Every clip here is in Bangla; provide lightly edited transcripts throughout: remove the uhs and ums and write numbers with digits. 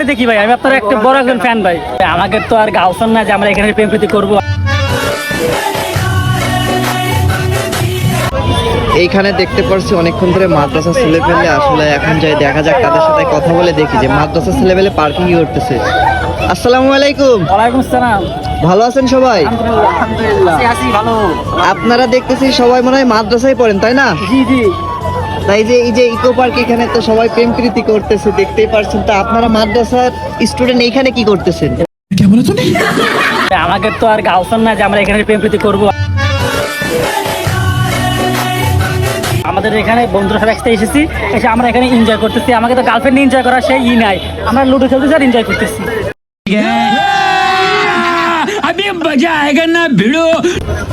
রেগুলারই দেখি ভাই, আমি আপনার একটা বড় একজন ফ্যান ভাই। আমাকে তো আর গাউসন না যে আমরা এখানে প্রেম প্রীতি করবো। এইখানে দেখতে পারছি অনেকক্ষণ ধরে মাদ্রাসা ছেলে পেলে, আসলে এখন যাই দেখা যাক তাদের সাথে কথা বলে দেখি যে মাদ্রাসা ছেলে পেলে পার্কিং করতেছে। আসসালামু আলাইকুম। ওয়ালাইকুম আসসালাম। ভালো আছেন সবাই? আলহামদুলিল্লাহ আছি ভালো। আপনারা দেখতেছি সবাই মনে হয় মাদ্রাসায় পড়েন, তাই না? জি জি। তাই যে এই যে ইকো পার্ক, এখানে তো সবাই প্রেম প্রীতি করতেছে দেখতেই পারছেন। তা আপনারা মাদ্রাসার স্টুডেন্ট এইখানে কি করতেছেন? আমাকে তো আর গাউসন না যে আমরা এখানে প্রেম প্রীতি করবো। আমাদের এখানে বন্ধুরা সব একসাথে এসেছি, এসে আমরা এখানে এনজয় করতেছি। আমাকে তো গার্লফ্রেন্ড এনজয় করার সেই নাই, আমরা লুডো খেলতেছি আর এনজয় করতেছি।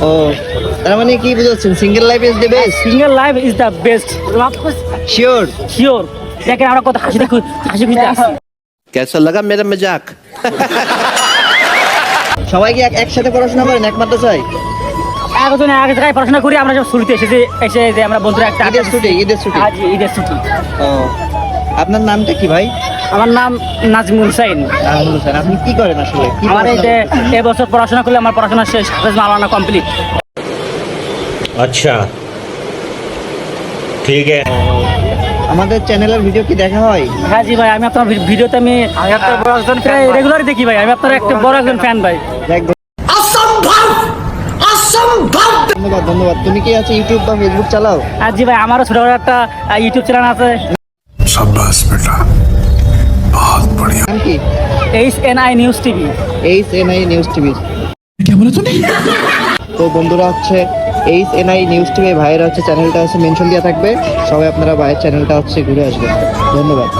ও, তার মানে কি বুঝাচ্ছেন single life is the best? Single life is the best. Sure? Sure. দেখেন আমরা কত হাসি খুশি আছি। कैसा लगा मेरा मजाक? সবাই কি একসাথে পড়াশোনা করেন এক মাদ্রাসায়? একজন এক জায়গায় পড়াশোনা করি, আমরা সব ছুটিতে এসেছি, এসে যে আমরা বন্ধুরা একটা ঈদের ছুটি? ঈদের ছুটি? আজ ঈদের ছুটি। ও, আপনার নামটা কি ভাই? আমার নাম নাজমুল হুসাইন। নাজমুল হোসেন। আপনি কি করেন আসলে? কি আমার এই যে পড়াশোনা করতেছেন? এবছর পড়াশোনা করলে আমার পড়াশোনা শেষ, হাফেজ মাওলানা কমপ্লিট। अच्छा ठीक है। আমাদের চ্যানেলের ভিডিও কি দেখা হয়? হ্যাঁ জি ভাই, আমি আপনার ভিডিওতে আমি রেগুলারই দেখি ভাই, আমি আপনার একটা বড় একজন ফ্যান ভাই। ধন্যবাদ ধন্যবাদ। তুমি কি আছে ইউটিউব বা ফেসবুক চালাও? আর জি ভাই, আমারও ছোটখাটো একটা ইউটিউব চ্যানেল আছে। शाबाश बेटा, बहुत बढ़िया। নাম কি? HNI news TV. HNI news TV. क्या बोला तूने? তো বন্ধুরা হচ্ছে HNI নিউজ টিভি ভাইয়ের হচ্ছে চ্যানেলটা আছে, মেনশন দেওয়া থাকবে। সবাই আপনারা ভাইয়ের চ্যানেলটা হচ্ছে ঘুরে আসবেন। ধন্যবাদ।